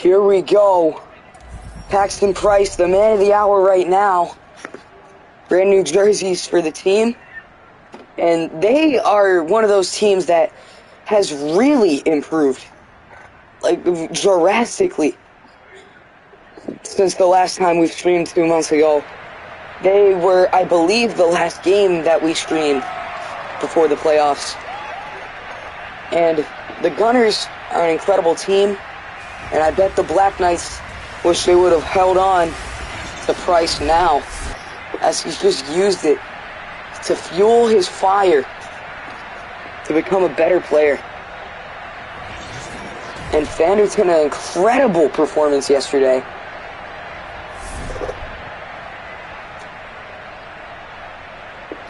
Here we go. Paxton Price, the man of the hour right now. Brand new jerseys for the team. And they are one of those teams that has really improved. Like, drastically. Since the last time we streamed 2 months ago. They were, I believe, the last game that we streamed before the playoffs. And the Gunners are an incredible team. And I bet the Black Knights wish they would have held on to Price now, as he's just used it to fuel his fire to become a better player. And Fanderton, an incredible performance yesterday.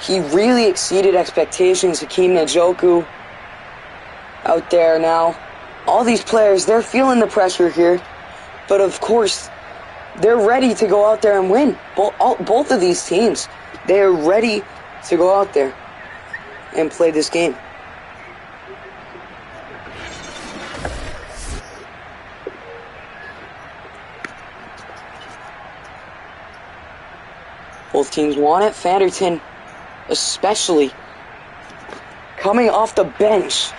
He really exceeded expectations. Hakeem Njoku out there now. All these players, they're feeling the pressure here. But of course, they're ready to go out there and win. Both of these teams, they are ready to go out there and play this game. Both teams want it. Fanderton, especially, coming off the bench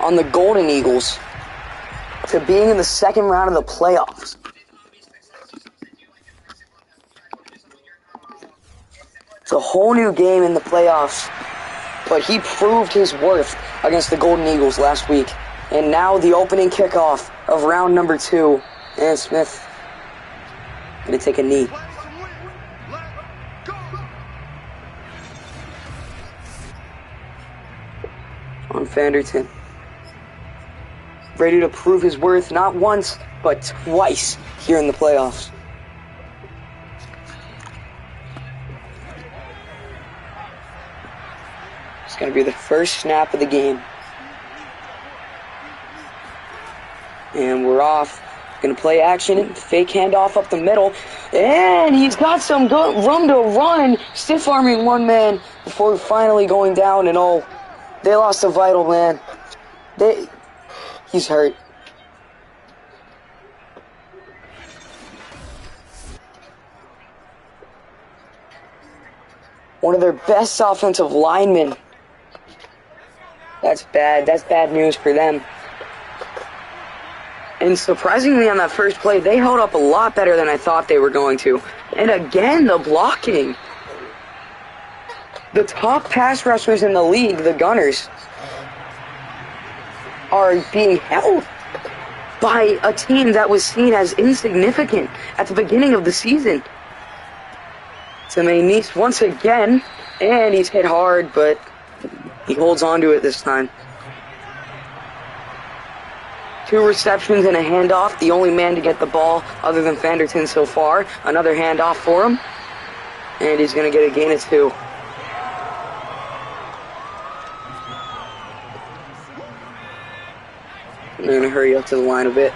on the Golden Eagles to being in the second round of the playoffs. It's a whole new game in the playoffs, but he proved his worth against the Golden Eagles last week. And now the opening kickoff of round number 2, and Smith going to take a knee. On Fanderton. Ready to prove his worth not once, but twice here in the playoffs. It's going to be the first snap of the game. And we're off. Going to play action, fake handoff up the middle. And he's got some good room to run. Stiff arming one man before finally going down. And oh, they lost a vital man. He's hurt. One of their best offensive linemen. That's bad. That's bad news for them. And surprisingly on that first play, they held up a lot better than I thought they were going to. And again, the blocking. The top pass rushers in the league, the Gunners, are being held by a team that was seen as insignificant at the beginning of the season. Nice once again, and he's hit hard, but he holds on to it this time. 2 receptions and a handoff, the only man to get the ball other than Fanderton so far. Another handoff for him, and he's going to get a gain of 2. They're going to hurry up to the line a bit.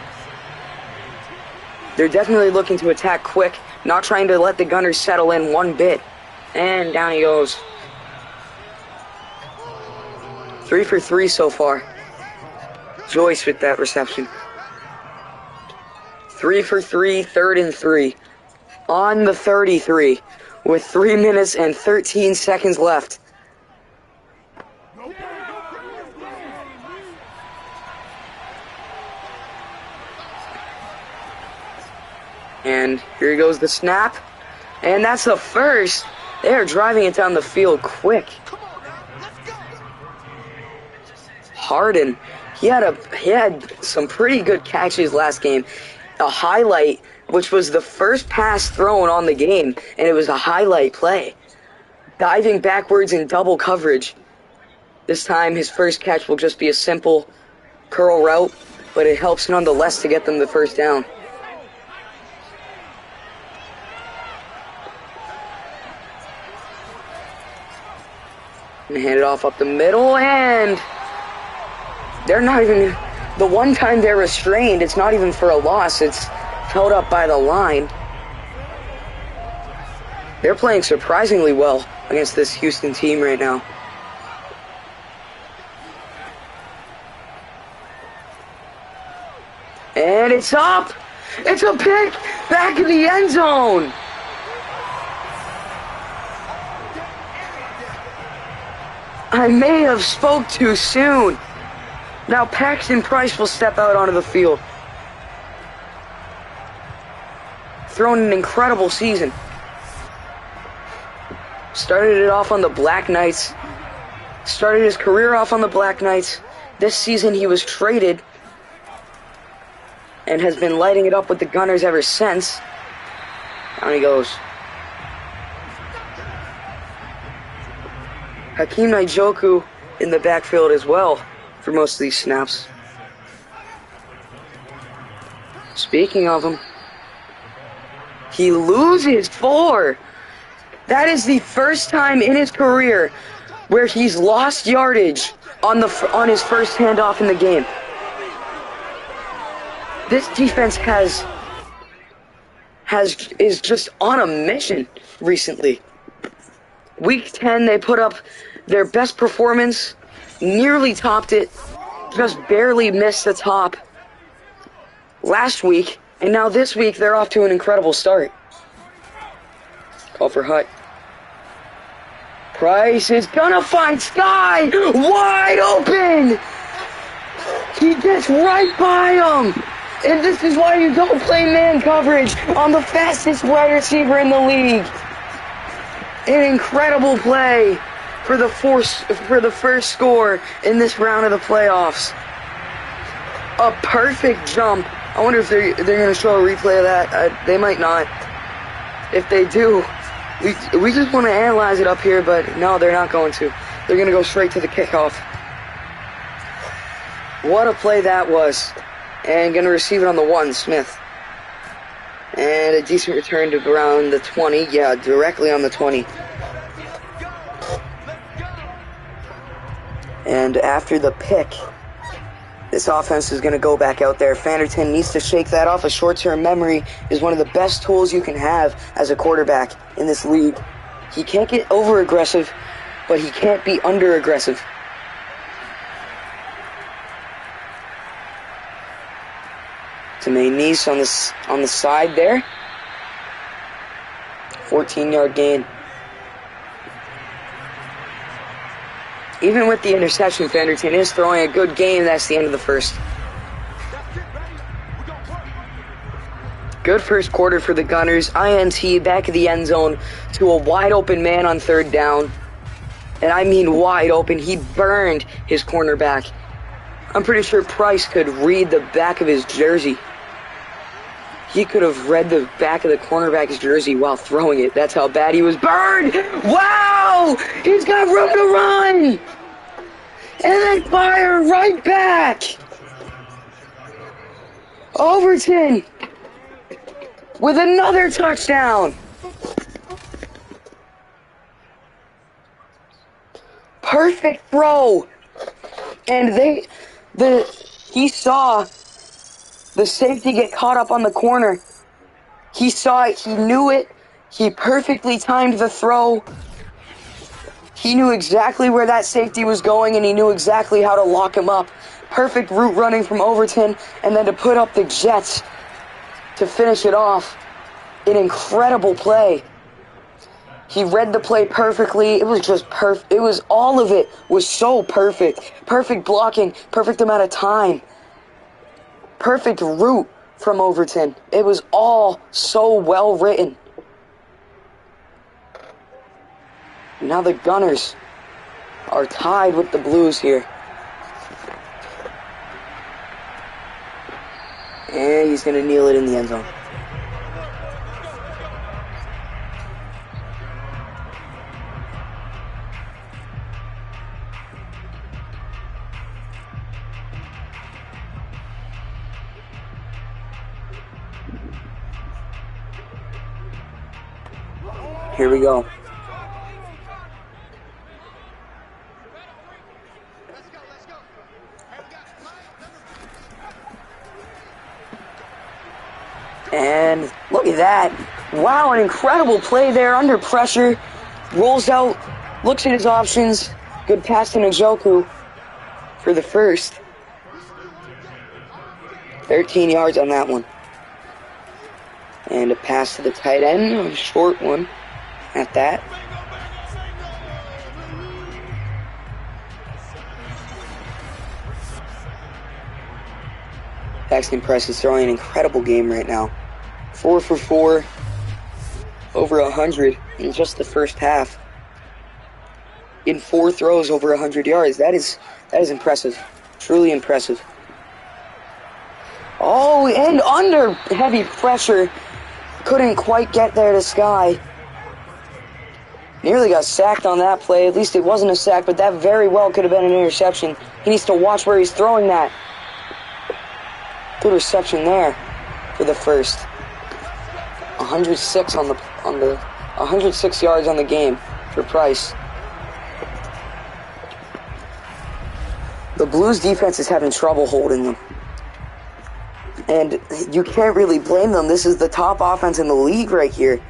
They're definitely looking to attack quick, not trying to let the Gunners settle in one bit. And down he goes. 3 for 3 so far. Joyce with that reception. 3 for 3, 3rd and 3. On the 33 with 3 minutes and 13 seconds left. And here goes the snap. And that's the first. They are driving it down the field quick. Harden. He had some pretty good catches last game. A highlight, which was the first pass thrown on the game, and it was a highlight play. Diving backwards in double coverage. This time his first catch will just be a simple curl route, but it helps nonetheless to get them the first down. And hand it off up the middle, and they're not even, the one time they're restrained, it's not even for a loss, it's held up by the line. They're playing surprisingly well against this Houston team right now. it's up. It's a pick back in the end zone. I may have spoke too soon. Now Paxton Price will step out onto the field. Thrown an incredible season. Started it off on the Black Knights. Started his career off on the Black Knights. This season he was traded and has been lighting it up with the Gunners ever since. Down he goes. Hakeem Njoku in the backfield as well for most of these snaps. Speaking of him, he loses 4. That is the first time in his career where he's lost yardage on his first handoff in the game. This defense is just on a mission recently. Week 10, they put up their best performance, nearly topped it, just barely missed the top last week, and now this week they're off to an incredible start. Call for Hut. Price is gonna find Sky wide open. He gets right by him. And this is why you don't play man coverage on the fastest wide receiver in the league. An incredible play for the first score in this round of the playoffs. A perfect jump. I wonder if they're going to show a replay of that. They might not. If they do, we just want to analyze it up here, but no, they're not going to. They're going to go straight to the kickoff. What a play that was. And going to receive it on the 1, Smith. And a decent return to around the 20. Yeah, directly on the 20. And after the pick, this offense is going to go back out there. Fanderton needs to shake that off. A short-term memory is one of the best tools you can have as a quarterback in this league. He can't get over-aggressive, but he can't be under-aggressive. To Nice on the side there. 14-yard gain. Even with the interception, Fanderton is throwing a good game. That's the end of the first. Good first quarter for the Gunners. INT back of the end zone to a wide open man on 3rd down. And I mean wide open. He burned his cornerback. I'm pretty sure Price could read the back of his jersey. He could have read the back of the cornerback's jersey while throwing it. That's how bad he was burned. Wow! He's got room to run! And then fire right back! Overton with another touchdown. Perfect throw. And he saw the safety get caught up on the corner. He saw it. He knew it. He perfectly timed the throw. He knew exactly where that safety was going, and he knew exactly how to lock him up. Perfect route running from Overton, and then to put up the Jets to finish it off. An incredible play. He read the play perfectly. It was just perfect. It was all of it was so perfect. Perfect blocking, perfect amount of time. Perfect route from Overton. It was all so well written. Now the Gunners are tied with the Blues here. And he's going to kneel it in the end zone. Here we go. And look at that. Wow, an incredible play there under pressure. Rolls out, looks at his options. Good pass to Njoku for the first. 13 yards on that one. And a pass to the tight end, a short one at that. Paxton Price is throwing an incredible game right now. 4 for 4, over 100 in just the first half. In 4 throws over 100 yards. That is impressive. Truly impressive. Oh, and under heavy pressure. Couldn't quite get there to Sky. Nearly got sacked on that play. At least it wasn't a sack, but that very well could have been an interception. He needs to watch where he's throwing that. Good reception there for the first. 106 on the 106 yards on the game for Price. The Blues defense is having trouble holding them. And you can't really blame them. This is the top offense in the league right here.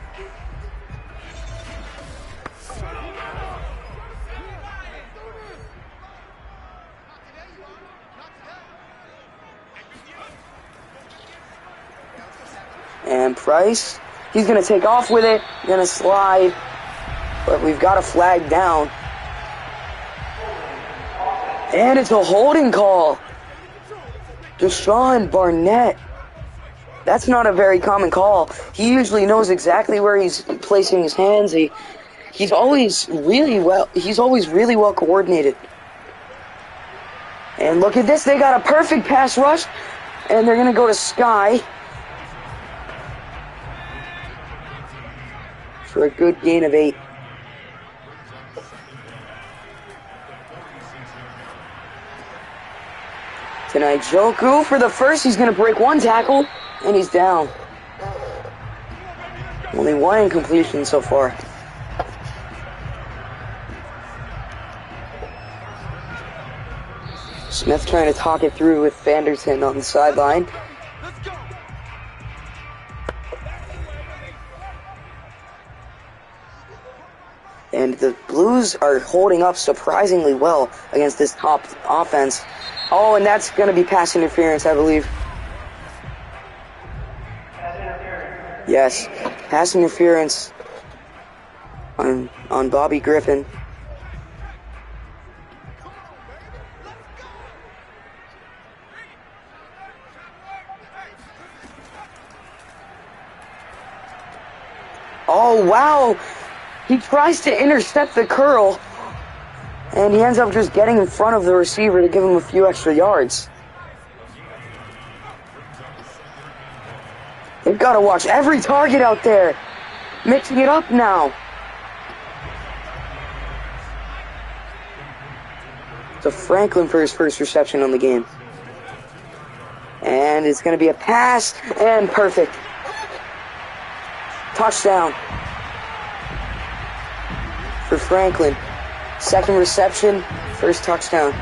And Price, he's going to take off with it, going to slide, but we've got a flag down. And it's a holding call. Deshaun Barnett. That's not a very common call. He usually knows exactly where he's placing his hands. He's always really well coordinated. And look at this, they got a perfect pass rush, and they're going to go to Sky for a good gain of 8. Tonight, Joku for the first, he's going to break 1 tackle, and he's down. Only 1 incompletion so far. Smith trying to talk it through with Vanderton on the sideline. And the Blues are holding up surprisingly well against this top offense. Oh, and that's going to be pass interference, I believe. Yes, pass interference on Bobby Griffin. Oh, wow! He tries to intercept the curl, and he ends up just getting in front of the receiver to give him a few extra yards. They've got to watch every target out there. Mixing it up now. So Franklin for his first reception on the game. And it's going to be a pass, and perfect. Touchdown for Franklin. Second reception, first touchdown.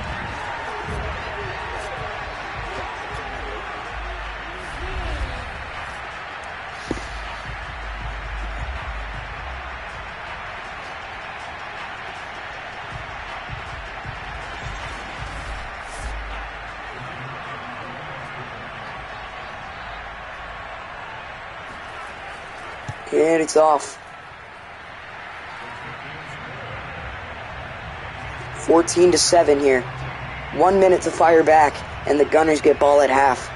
And it's off. 14-7 here. 1 minute to fire back, and the Gunners get ball at half.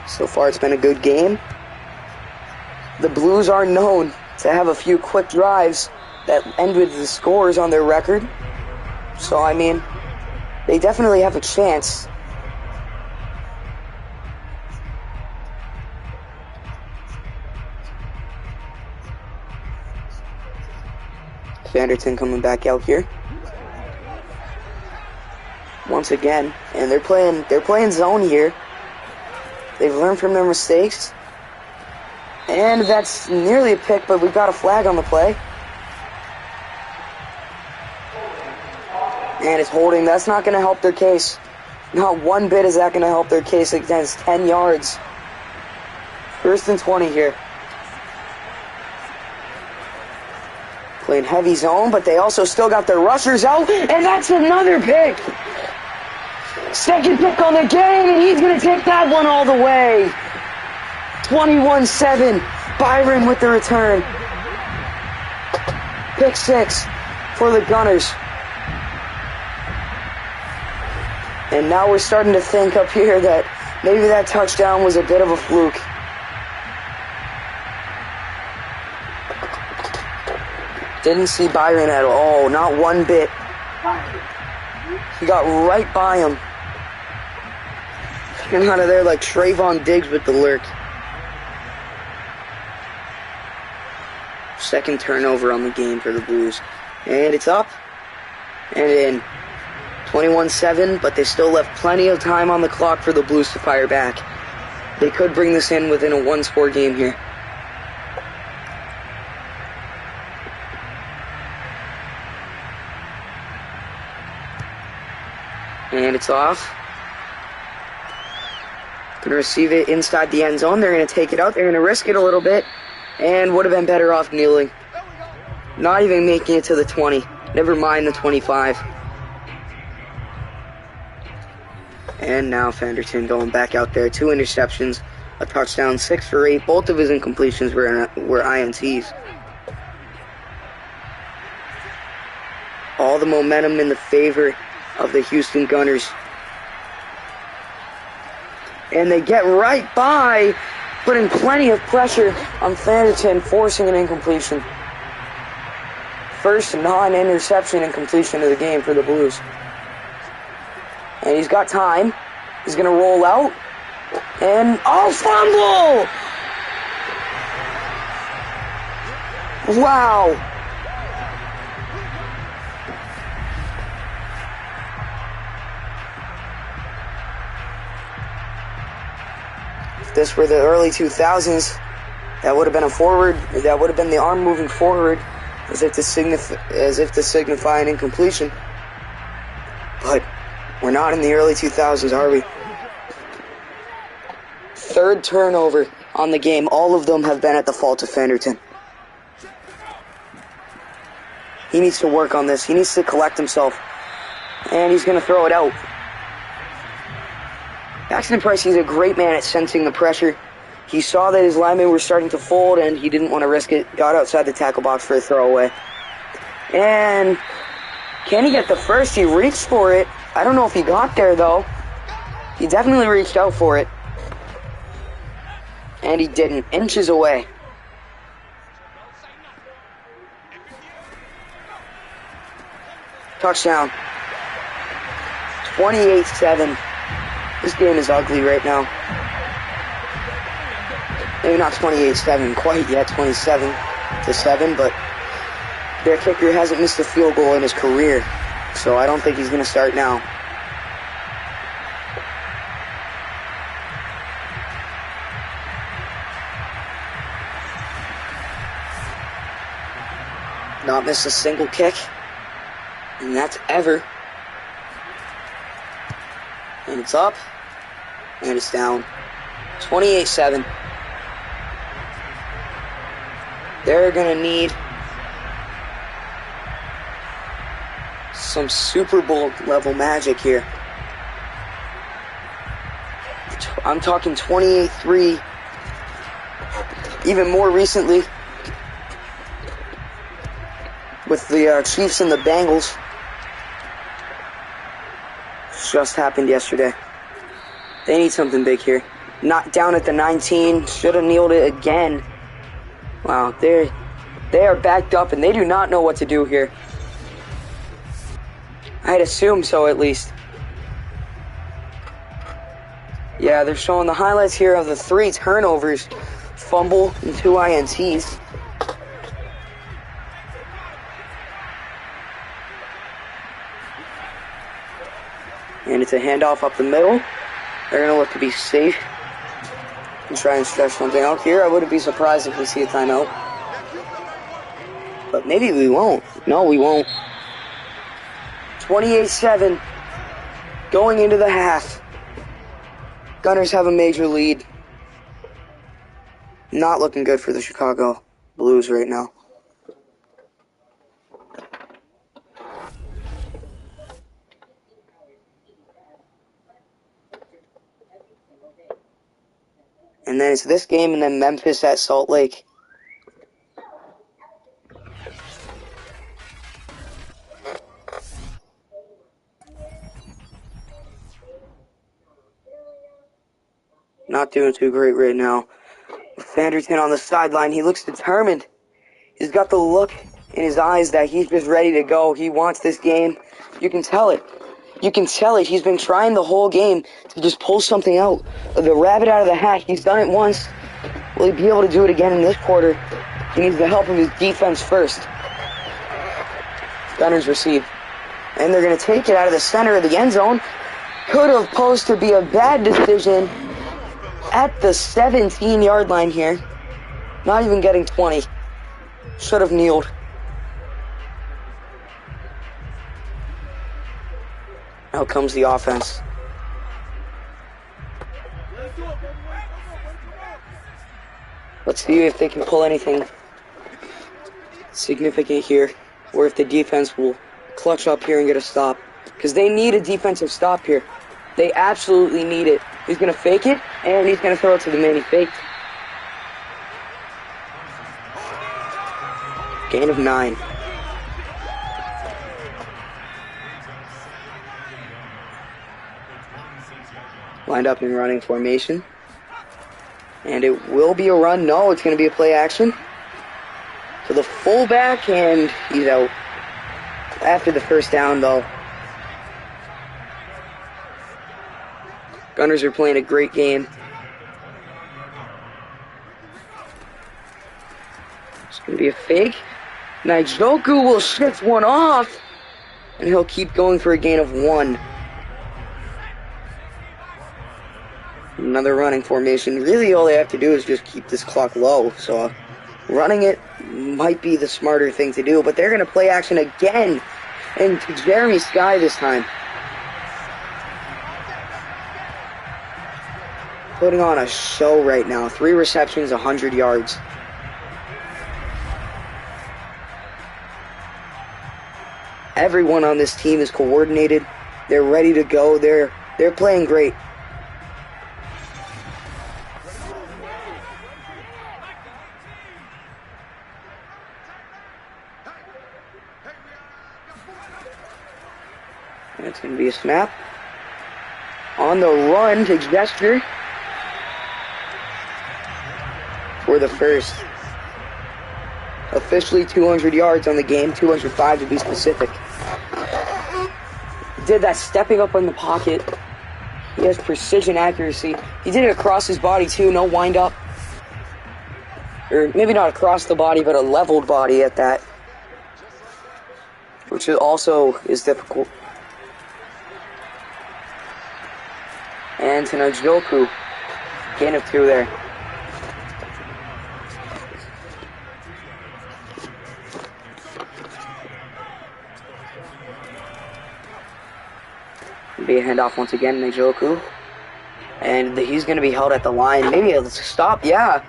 So far, it's been a good game. The Blues are known to have a few quick drives that end with the scores on their record. So, I mean, they definitely have a chance. Vanderton coming back out here once again, and they're playing zone here. They've learned from their mistakes, and that's nearly a pick, but we've got a flag on the play. And it's holding. That's not going to help their case. Not one bit is that going to help their case against 10 yards. First and 20 here. Playing heavy zone, but they also still got their rushers out, and that's another pick. Second pick on the game, and he's going to take that one all the way. 21-7, Byron with the return. Pick 6 for the Gunners. And now we're starting to think up here that maybe that touchdown was a bit of a fluke. Didn't see Byron at all, not one bit. He got right by him. Getting out of there like Trayvon Diggs with the lurk. Second turnover on the game for the Blues. And it's up and in. 21-7, but they still left plenty of time on the clock for the Blues to fire back. They could bring this in within a one-score game here. And it's off. Going to receive it inside the end zone. They're going to take it out. They're going to risk it a little bit. And would have been better off kneeling. Not even making it to the 20. Never mind the 25. And now Fenderton going back out there. 2 interceptions, a touchdown, 6 for 8. Both of his incompletions were INTs. All the momentum in the favor of the Houston Gunners. And they get right by, putting plenty of pressure on Fenderton, forcing an incompletion. First non-interception incompletion of the game for the Blues. And he's got time. He's going to roll out. And, fumble! Wow. If this were the early 2000s, that would have been a forward. That would have been the arm moving forward as if to signify an incompletion. But we're not in the early 2000s, are we? Third turnover on the game. All of them have been at the fault of Fenderton. He needs to work on this. He needs to collect himself. And he's going to throw it out. Paxton Price, he's a great man at sensing the pressure. He saw that his linemen were starting to fold, and he didn't want to risk it. Got outside the tackle box for a throwaway. And can he get the first? He reached for it. I don't know if he got there, though. He definitely reached out for it. And he didn't. Inches away. Touchdown. 28-7. This game is ugly right now. Maybe not 28-7 quite yet, 27-7, but their kicker hasn't missed a field goal in his career. So I don't think he's going to start now. Not missed a single kick. And that's ever. And it's up. And it's down. 28-7. They're going to need some Super Bowl level magic here. I'm talking 28-3. Even more recently with the Chiefs and the Bengals. Just happened yesterday. They need something big here. Not down at the 19. Should have kneeled it again. Wow, they are backed up and they do not know what to do here. I'd assume so, at least. Yeah, they're showing the highlights here of the 3 turnovers. Fumble and 2 INTs. And it's a handoff up the middle. They're going to look to be safe and try and stretch something out here. I wouldn't be surprised if we see a timeout. But maybe we won't. No, we won't. 28-7 going into the half. Gunners have a major lead. Not looking good for the Chicago Blues right now. And then it's this game and then Memphis at Salt Lake. Not doing too great right now. Fanderton on the sideline. He looks determined. He's got the look in his eyes that he's just ready to go. He wants this game. You can tell it. You can tell it. He's been trying the whole game to just pull something out. The rabbit out of the hat. He's done it once. Will he be able to do it again in this quarter? He needs the help of his defense first. Gunners receive. And they're going to take it out of the center of the end zone. Could have posed to be a bad decision at the 17-yard line here. Not even getting 20. Should have kneeled. Out comes the offense. Let's see if they can pull anything significant here, or if the defense will clutch up here and get a stop. Because they need a defensive stop here. They absolutely need it. He's going to fake it, and he's going to throw it to the man he faked. Gain of 9. Lined up in running formation. And it will be a run. No, it's going to be a play action. To the fullback, and he's out. After the first down, though. Gunners are playing a great game. It's going to be a fake. Njoku will shift one off, and he'll keep going for a gain of 1. Another running formation. Really, all they have to do is just keep this clock low. So, running it might be the smarter thing to do. But they're going to play action again, and to Jeremy Sky this time. Putting on a show right now. 3 receptions, 100 yards. Everyone on this team is coordinated. They're ready to go. They're playing great. And it's going to be a snap. On the run to gesture for the first. Officially 200 yards on the game, 205 to be specific. Did that stepping up in the pocket. He has precision accuracy. He did it across his body too, no wind up. Or maybe not across the body, but a leveled body at that. Which also is difficult. And to Njoku. Gain of 2 there. Be a handoff once again, Njoku. And he's going to be held at the line. Maybe a stop, yeah.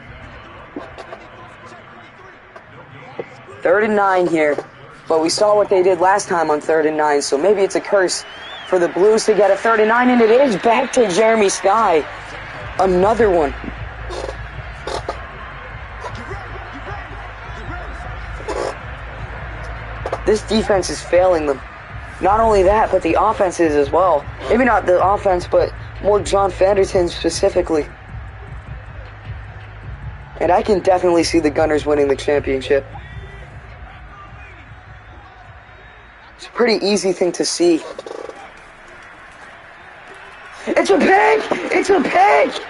3rd and 9 here. But we saw what they did last time on 3rd and 9, so maybe it's a curse for the Blues to get a 3rd and 9, and it is back to Jeremy Sky. Another one. This defense is failing them. Not only that, but the offense is as well. Maybe not the offense, but more John Fanderton specifically. And I can definitely see the Gunners winning the championship. It's a pretty easy thing to see. It's a pick! It's a pick!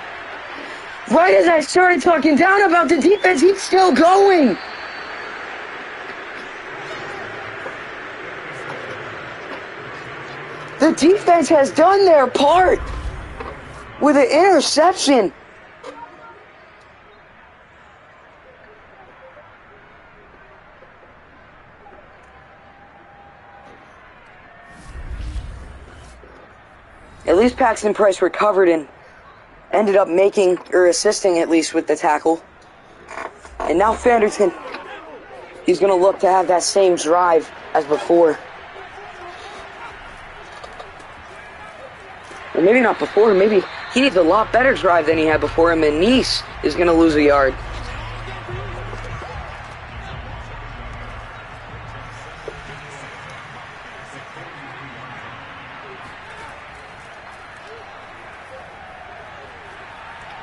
Right as I started talking down about the defense, he's still going! The defense has done their part with an interception. At least Paxton Price recovered and ended up making, or assisting at least with the tackle. And now Fanderton, he's going to look to have that same drive as before. Or maybe not before, maybe He needs a lot better drive than he had before him, and Nice is going to lose a yard.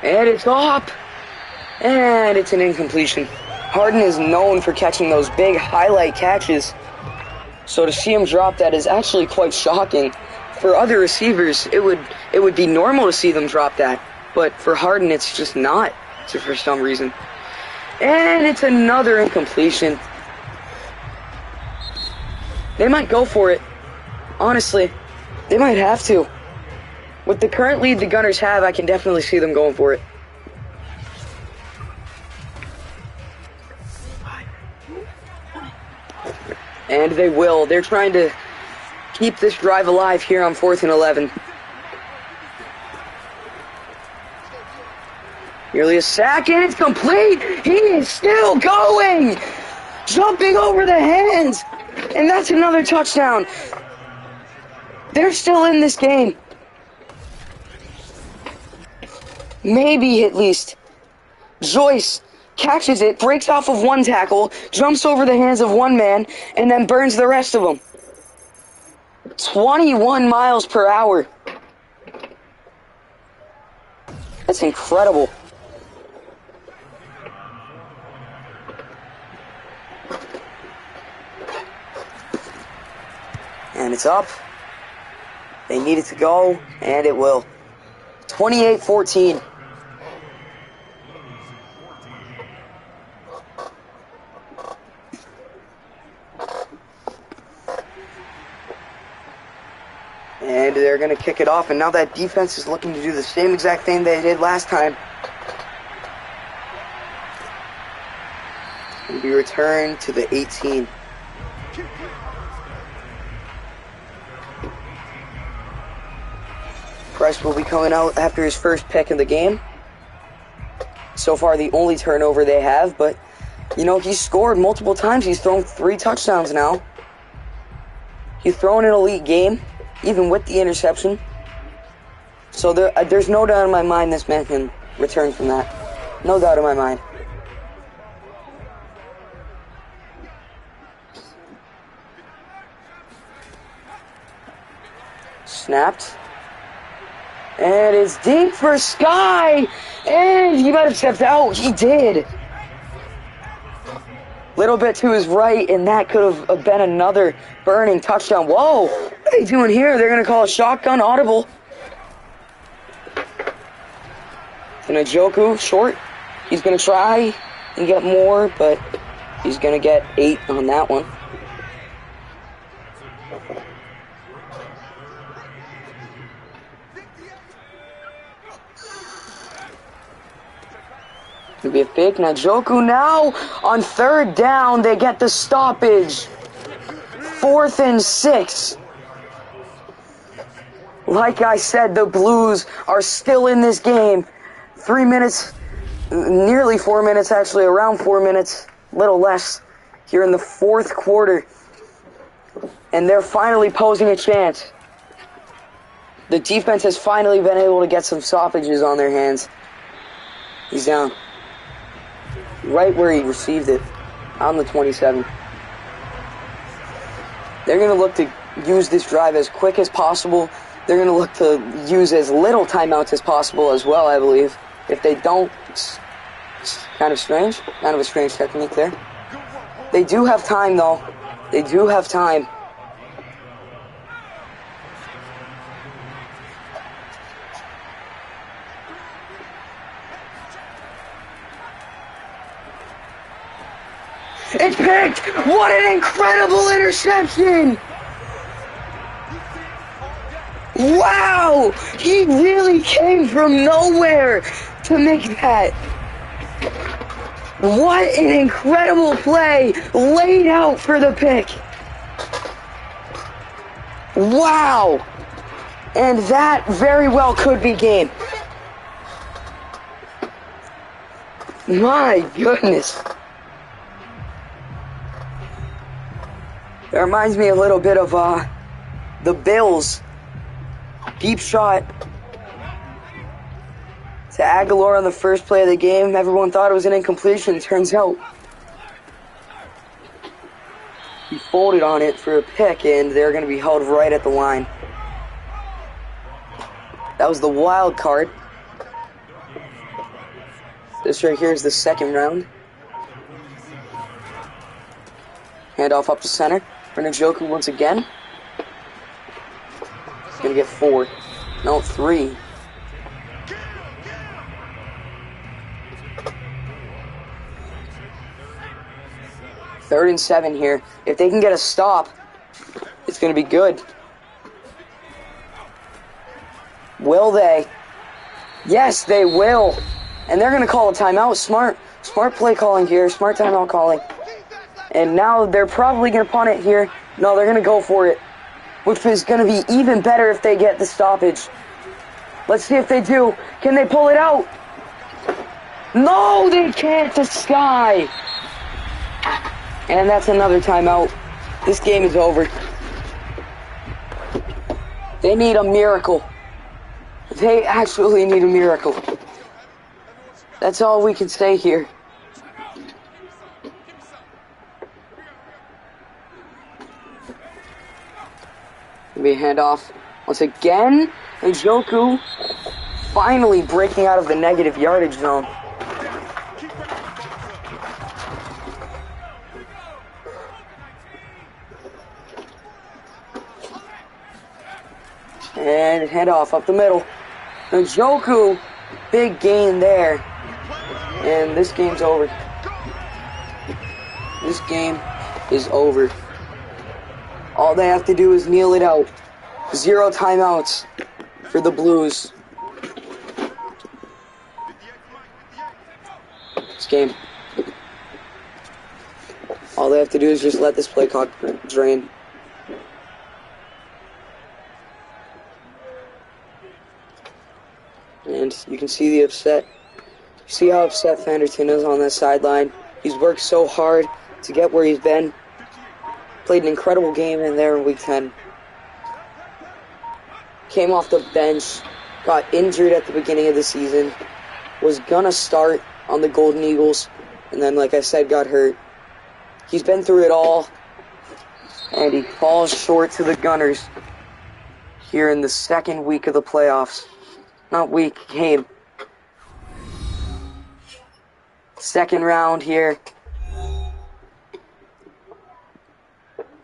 And it's up. And it's an incompletion. Harden is known for catching those big highlight catches. So to see him drop that is actually quite shocking. For other receivers, it would be normal to see them drop that. But for Harden, it's just not, for some reason. And it's another incompletion. They might go for it. Honestly, they might have to. With the current lead the Gunners have, I can definitely see them going for it. And they will. They're trying to keep this drive alive here on 4th and 11. Nearly a sack, and it's complete. He is still going. Jumping over the hands. And that's another touchdown. They're still in this game. Maybe at least. Joyce catches it, breaks off of one tackle, jumps over the hands of one man, and then burns the rest of them. 21 miles per hour. That's incredible. And it's up. They need it to go, and it will. 28-14. And they're going to kick it off, and now that defense is looking to do the same exact thing they did last time. It'll be returned to the 18. Price will be coming out after his first pick in the game. So far, the only turnover they have, but, you know, he's scored multiple times. He's thrown 3 touchdowns now. He's thrown an elite game, even with the interception. So there's no doubt in my mind this man can return from that. No doubt in my mind. Snapped. And it's deep for Sky. And he might have stepped out. He did. Little bit to his right, and that could have been another burning touchdown. Whoa, what are they doing here? They're going to call a shotgun audible. And Njoku, short. He's going to try and get more, but he's going to get 8 on that one. It'll be a fake. Njoku now on 3rd down. They get the stoppage. 4th and 6. Like I said, the Blues are still in this game. 3 minutes, nearly 4 minutes actually, around 4 minutes, little less, here in the 4th quarter. And they're finally posing a chance. The defense has finally been able to get some stoppages on their hands. He's down. Right where he received it, on the 27. They're going to look to use this drive as quick as possible. They're going to look to use as little timeouts as possible as well, I believe. If they don't, it's kind of strange. Kind of a strange technique there. They do have time, though. They do have time. It's picked! What an incredible interception! Wow! He really came from nowhere to make that. What an incredible play laid out for the pick. Wow! And that very well could be game. My goodness. That reminds me a little bit of the Bills. Deep shot. to Aguilar on the first play of the game. Everyone thought it was an incompletion. Turns out he folded on it for a pick, and they're going to be held right at the line. That was the wild card. This right here is the second round. Handoff up to center. Renajoku once again. He's going to get 4. No, 3. Third and 7 here. If they can get a stop, it's going to be good. Will they? Yes, they will. And they're going to call a timeout. Smart play calling here. Smart timeout calling. And now they're probably going to punt it here. No, they're going to go for it, which is going to be even better if they get the stoppage. Let's see if they do. Can they pull it out? No, they can't. The sky. And that's another timeout. This game is over. They need a miracle. They actually need a miracle. That's all we can say here. Maybe a handoff. Once again, Njoku finally breaking out of the negative yardage zone. And handoff up the middle. Njoku, big gain there. And this game's over. This game is over. All they have to do is kneel it out. 0 timeouts for the Blues. This game. All they have to do is just let this play clock drain. And you can see the upset. See how upset Fanderton is on that sideline. He's worked so hard to get where he's been. Played an incredible game in there in Week 10. Came off the bench. Got injured at the beginning of the season. Was gonna start on the Golden Eagles. And then, like I said, got hurt. He's been through it all. And he falls short to the Gunners here in the second week of the playoffs. Not week, game. Second round here.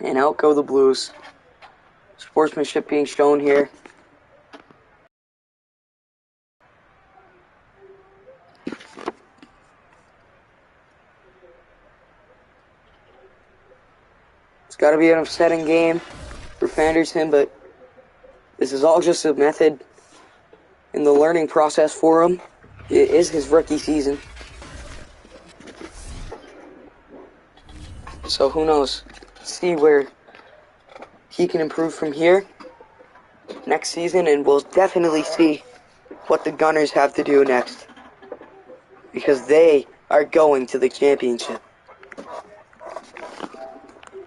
And out go the Blues. Sportsmanship being shown here. It's got to be an upsetting game for Fanderson, but this is all just a method in the learning process for him. It is his rookie season. So who knows? See where he can improve from here next season, and we'll definitely see what the Gunners have to do next, because they are going to the championship.